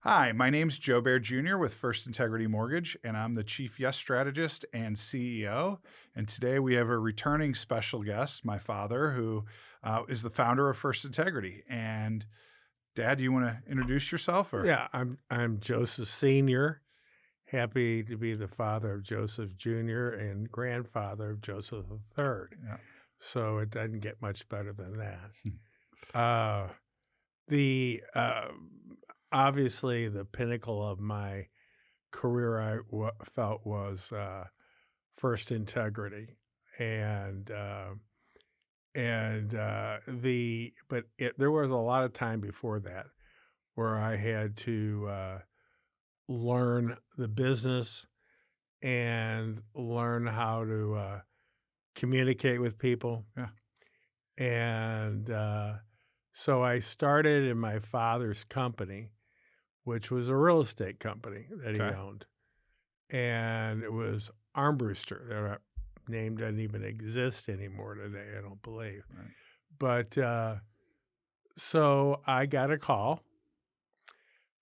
Hi, my name's Joe Bear Jr. with First Integrity Mortgage, and I'm the Chief Yes Strategist and CEO. And today we have a returning special guest, my father, who is the founder of First Integrity. And Dad, do you want to introduce yourself? Or Yeah, I'm Joseph Sr., happy to be the father of Joseph Jr. and grandfather of Joseph III. yeah. So it doesn't get much better than that. Uh, the Obviously the pinnacle of my career felt was First Integrity, and there was a lot of time before that where I had to learn the business and learn how to communicate with people. Yeah. And so I started in my father's company, which was a real estate company that he Okay. owned. And it was Armbruster. That name doesn't even exist anymore today, I don't believe. Right. But so I got a call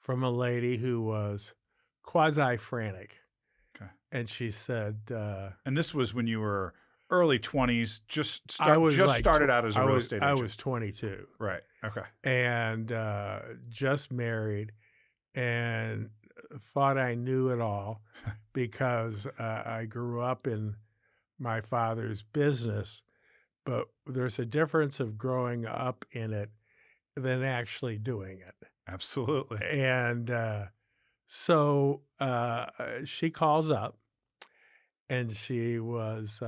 from a lady who was quasi frantic. Okay. And she said, And this was when you were early 20s, just I started out as a real estate I agent. was 22 Right. Okay. and just married and thought I knew it all because I grew up in my father's business, but there's a difference of growing up in it than actually doing it. Absolutely. And so she calls up and she was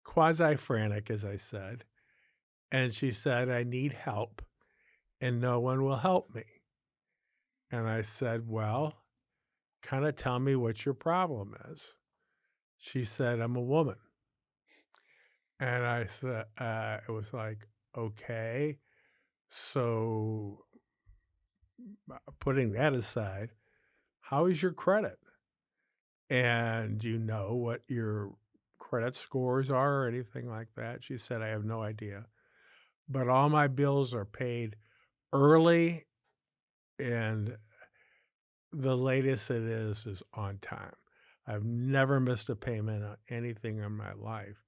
quasi frantic, as I said. And she said, I need help and no one will help me. And I said, well, kind of tell me what your problem is. She said, I'm a woman. And I said, it was like, okay. So putting that aside, how is your credit? And do you know what your credit scores are or anything like that? She said, I have no idea. But all my bills are paid early, and the latest it is on time. I've never missed a payment on anything in my life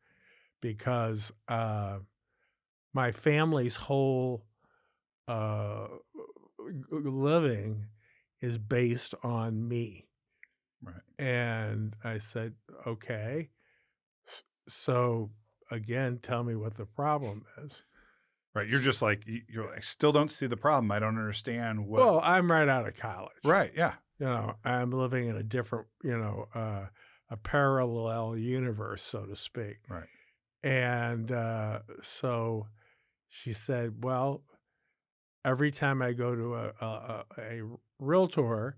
because my family's whole uh, living is based on me. Right. And I said, okay. So again, tell me what the problem is. Right. You're just like, I still don't see the problem. I don't understand what. Well, I'm right out of college. Right. Yeah. I'm living in a different, a parallel universe, so to speak. Right. And so she said, well, every time I go to a realtor,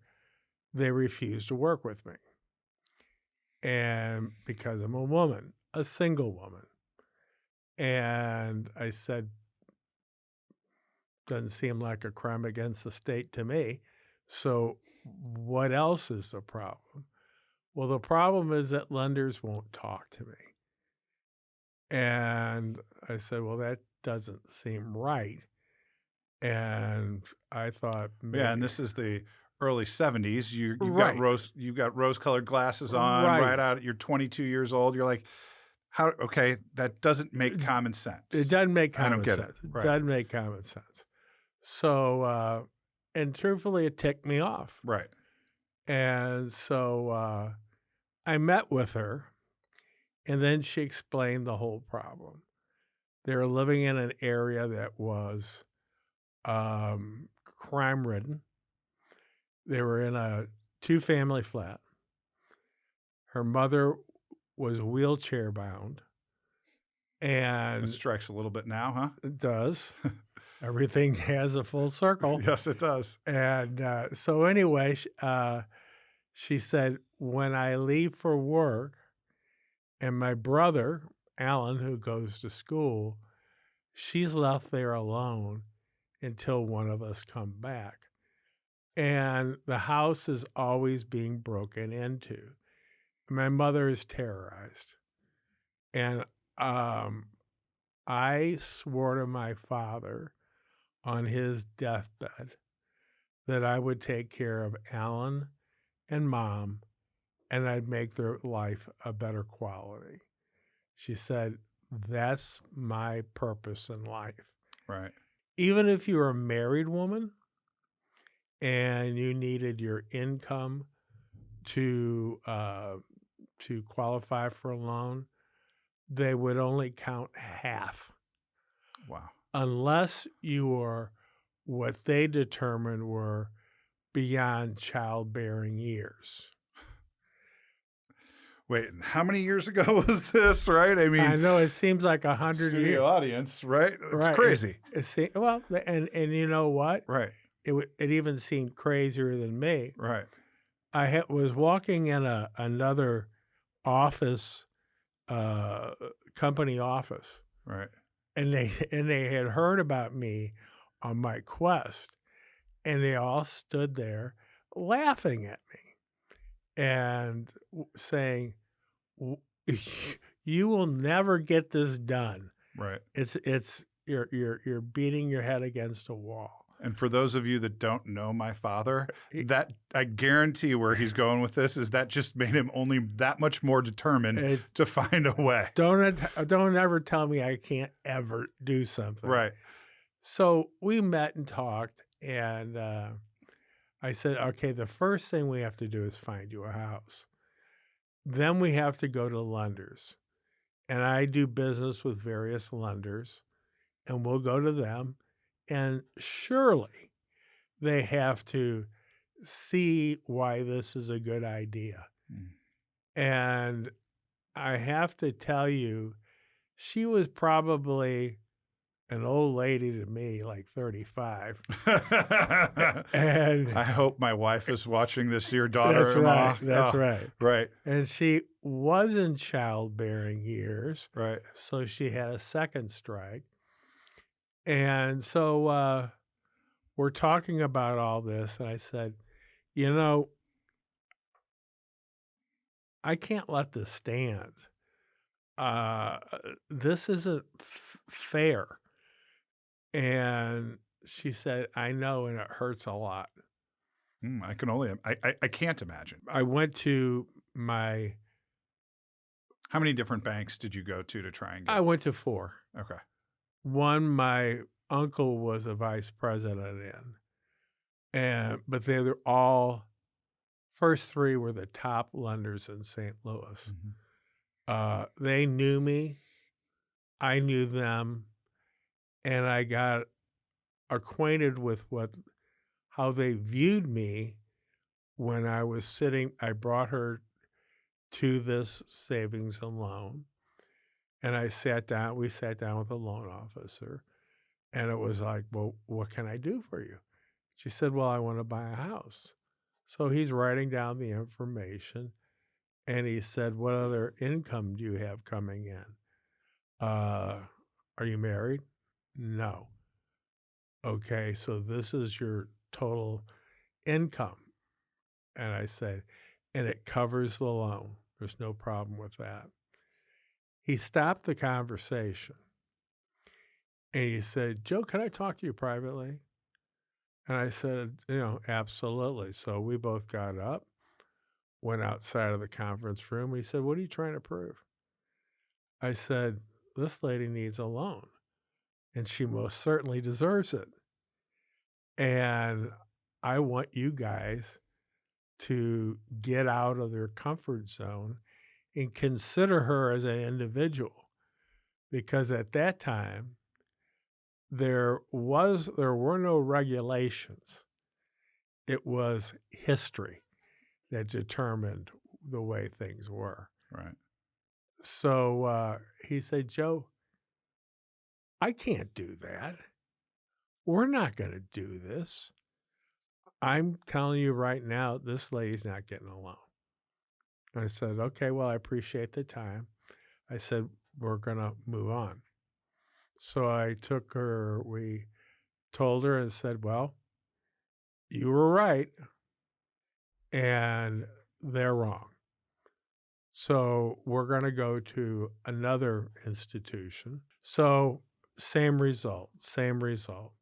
they refuse to work with me. And because I'm a woman, a single woman. And I said, doesn't seem like a crime against the state to me. So what else is the problem? Well, the problem is that lenders won't talk to me. And I said, well, that doesn't seem right. And I thought maybe. Yeah, and this is the early 70s. You've Right. got rose-colored glasses on Right. right out. You're 22 years old. You're like, how? Okay, that doesn't make common sense. It doesn't make I don't common get sense. it. It Right. doesn't make common sense. So, and truthfully, it ticked me off. Right. And so I met with her, and then she explained the whole problem. They were living in an area that was crime-ridden. They were in a two-family flat. Her mother was wheelchair-bound, That and strikes a little bit now, huh? it does. Everything has a full circle. Yes, it does. And so anyway, she said, when I leave for work and my brother, Alan, who goes to school, she's left there alone until one of us come back. And the house is always being broken into. My mother is terrorized. And I swore to my father on his deathbed that I would take care of Alan and Mom, and I'd make their life a better quality. She said, "That's my purpose in life." Right. Even if you're a married woman and you needed your income to qualify for a loan, they would only count half Wow. unless you were what they determined were beyond childbearing years. Wait, and how many years ago was this, right? I I mean, know it seems like 100 studio years, audience, right? It's right? crazy. Well, and you know what? Right. It even seemed crazier than me. Right. Was walking in another office, uh, company office, Right. and they had heard about me on my quest, and they all stood there laughing at me and saying, "W- "You will never get this done. Right. It's you're beating your head against a wall." And for those of you that don't know my father, He- that I guarantee where he's going with this is that just made him only that much more determined it- to find a way. don't ever tell me I can't ever do something. Right. So we met and talked, and I said, "Okay, the first thing we have to do is find you a house. Then we have to go to lenders, and I do business with various lenders, and we'll go to them, and surely they have to see why this is a good idea." Mm. And I have to tell you, she was probably an old lady to me, like 35. And I hope my wife is watching this, your that's daughter-in-law. right. That's Oh, right. right. And she was in childbearing years, Right. so she had a second strike. And so we're talking about all this, and I said, "You know, I can't let this stand. Uh, this isn't fair." And she said, "I know, and it hurts a lot." I can only, I can't imagine. I went to my How many different banks did you go to try and I get? went to 4. Okay. One, my uncle was a vice president in, but they're all first 3 were the top lenders in St. Louis. They knew me, I knew them, and I got acquainted with how they viewed me when I brought her to this savings and loan, and we sat down with the loan officer, and it was like, "Well, what can I do for you?" She said, "Well, I want to buy a house." So he's writing down the information, and he said, "What other income do you have coming in? Are you married?" "No." "Okay, so this is your total income." And I said, "And it covers the loan. There's no problem with that." He stopped the conversation and he said, "Joe, can I talk to you privately?" And I said, "Absolutely." So we both got up, went outside of the conference room. He said, "What are you trying to prove?" I said, "This lady needs a loan, and she most certainly deserves it. And I want you guys to get out of their comfort zone and consider her as an individual." Because at that time, there were no regulations. It was history that determined the way things were. Right. So he said, "Joe, I can't do that. We're not going to do this. I'm telling you right now, this lady's not getting a loan." I said, "Okay, well, I appreciate the time." I said, "We're going to move on." So we told her and said, "Well, you were right and they're wrong. So we're going to go to another institution." So same result, same result.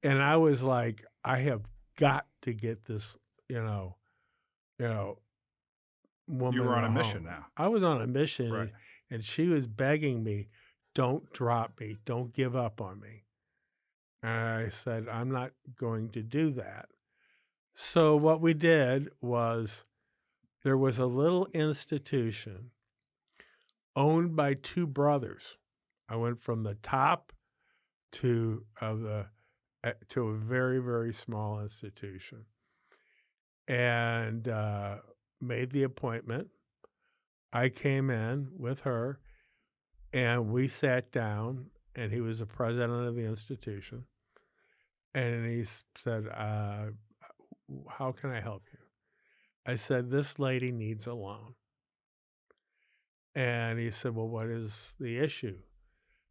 And I was like, I have got to get this, you know, you know, You woman were in on a a mission home. now. I was on a mission, Right. and she was begging me, "Don't drop me. Don't give up on me." And I said, "I'm not going to do that." So what we did was there was a little institution owned by two brothers. I went from the top to a very, very small institution, and made the appointment. I came in with her, and we sat down, and he was the president of the institution, and he said, "How can I help you?" I said, "This lady needs a loan." And he said, "Well, what is the issue?"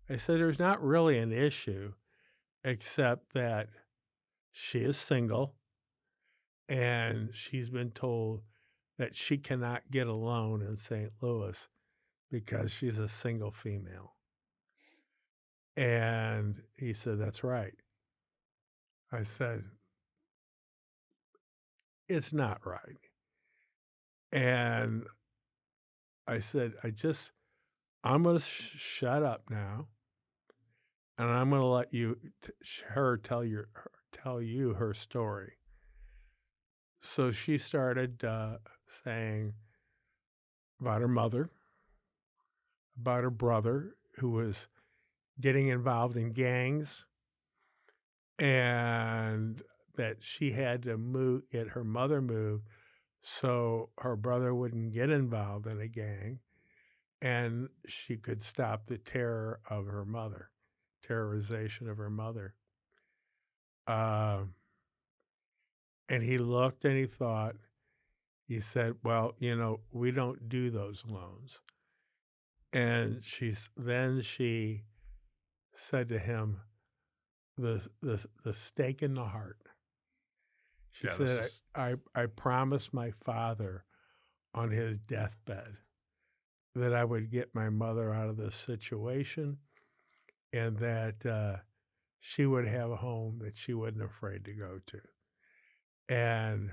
I said, "There's not really an issue, except that she is single, and she's been told that she cannot get a loan in St. Louis because she's a single female." And he said, "That's right." I said, "It's not right." And I said, I'm going to shut up now, and I'm going to let her tell you her story. So she started saying about her mother, about her brother who was getting involved in gangs, and that she had to get her mother moved so her brother wouldn't get involved in a gang, and she could stop the terrorization of her mother. Um, and he looked and he thought, he said, "Well, we don't do those loans." And then she said to him, the stake in the heart. She Yeah, this said, is I promised my father on his deathbed that I would get my mother out of this situation, and that she would have a home that she wasn't afraid to go to. And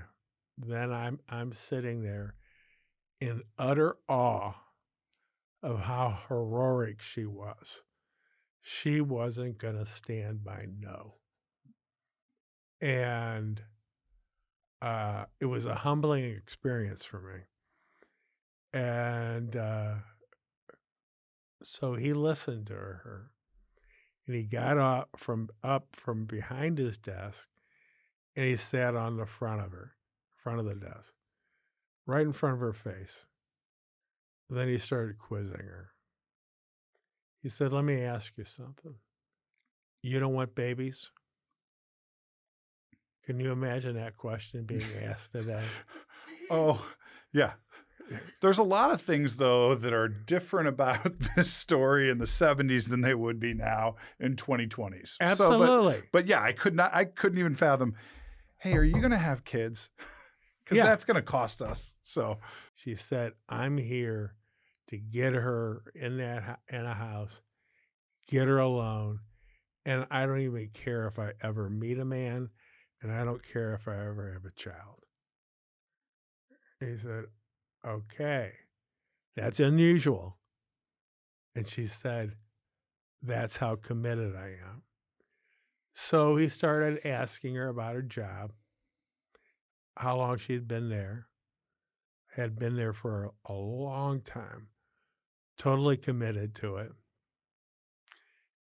then I'm sitting there in utter awe of how heroic she was. She wasn't going to stand by no. And it was a humbling experience for me. And so he listened to her, and he got up from behind his desk, and he sat on the front of the desk, right in front of her face. And then he started quizzing her. He said, "Let me ask you something. You don't want babies?" Can you imagine that question being asked today? Oh, yeah. There's a lot of things though that are different about this story in the 70s than they would be now in 2020s. So, Absolutely. but yeah, I couldn't even fathom, "Hey, are you going to have kids?" Cuz Yeah. that's going to cost us. So, She said, "I'm here to get her in a house, get her alone, and I don't even care if I ever meet a man, and I don't care if I ever have a child." He said, "Okay, that's unusual." And she said, "That's how committed I am." So he started asking her about her job, how long she had been there for a long time, totally committed to it.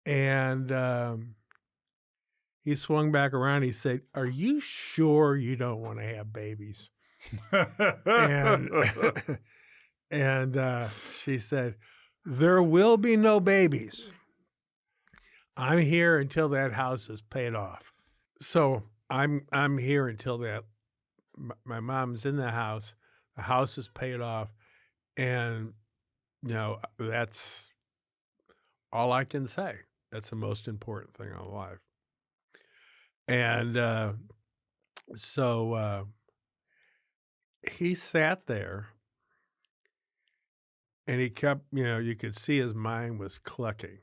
And he swung back around. He said, "Are you sure you don't want to have babies?" And and she said, "There will be no babies. I'm here until that house is paid off." So I'm here until that my mom's in the house is paid off, and that's all I can say. That's the most important thing in life. And so he sat there, and he kept, you could see his mind was clicking.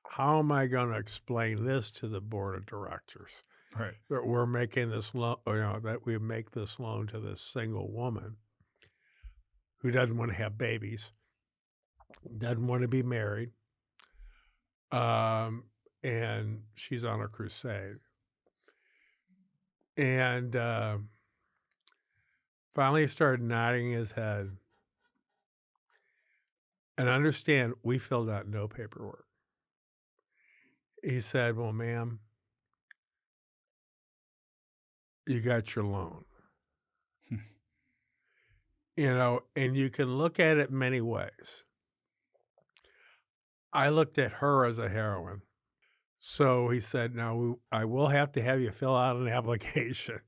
How am I going to explain this to the board of directors? Right. that we're making this loan, that we make this loan to this single woman who doesn't want to have babies, doesn't want to be married, um, and she's on a crusade. And finally, he started nodding his head. And understand, we filled out no paperwork. He said, "Well, ma'am, you got your loan." And you can look at it many ways. I looked at her as a heroine. So he said, "Now, I will have to have you fill out an application,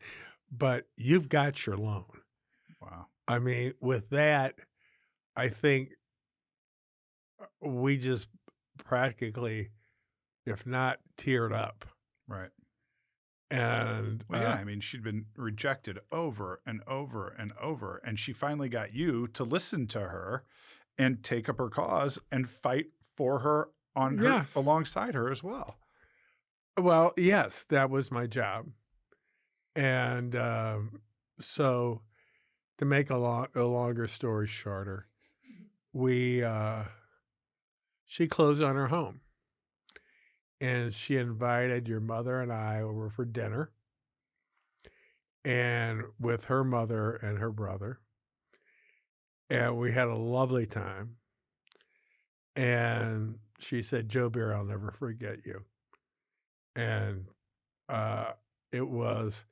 but you've got your loan." Wow. I mean, with that, I think we just practically, if not teared up. Right. And Well, yeah, I mean, she'd been rejected over and over and over, and she finally got you to listen to her and take up her cause and fight for her on her yes. alongside her as well. Well, yes, that was my job. And so to make a longer story shorter, we she closed on her home, and she invited your mother and I over for dinner, and with her mother and her brother, and we had a lovely time. And she said, "Joe Beer, I'll never forget you." And uh, it was,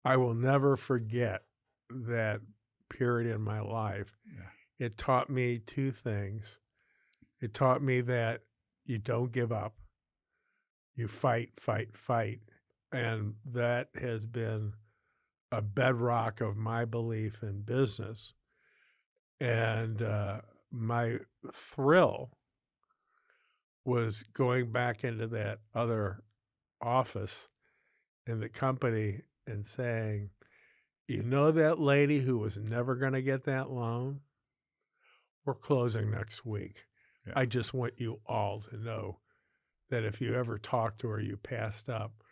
I will never forget that period in my life. Yeah. It taught me two things. It taught me that you don't give up. You fight, fight, fight. And that has been a bedrock of my belief in business. And my thrill was going back into that other office in the company and saying, "You know that lady who was never going to get that loan? We're closing next week. Yeah. I just want you all to know that if you ever talk to her, you passed up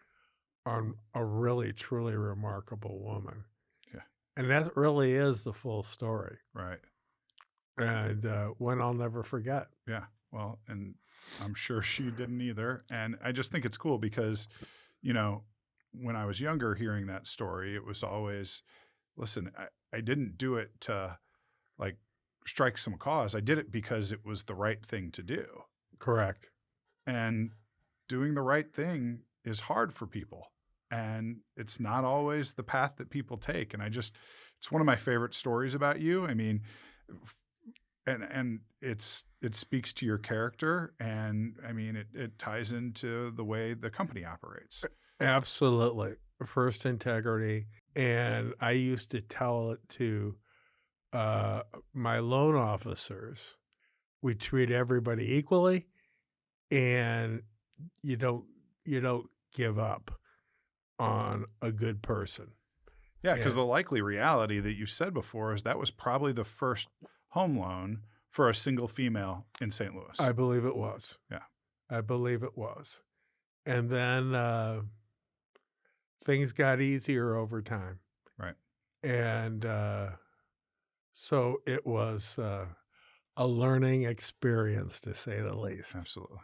on a really, truly remarkable woman." Yeah. And that really is the full story. Right. And one I'll never forget. Yeah. Well, and I'm sure she didn't either. And I just think it's cool because, you know, when I was younger hearing that story, it was always, listen, I didn't do it to like strike some cause. I did it because it was the right thing to do. Correct. And doing the right thing is hard for people. And it's not always the path that people take. And it's one of my favorite stories about you. I mean, and it speaks to your character. And I mean, it ties into the way the company operates. Absolutely. First integrity. And I used to tell it to my loan officers. We treat everybody equally, and you don't give up on a good person. Yeah, because And the likely reality that you said before is that was probably the first home loan for a single female in St. Louis. I believe it was. Yeah. I believe it was. And then things got easier over time. Right. And so it was a learning experience, to say the least. Absolutely.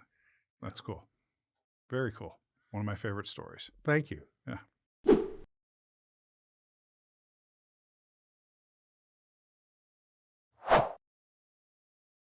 That's cool. Very cool. One of my favorite stories. Thank you. Yeah.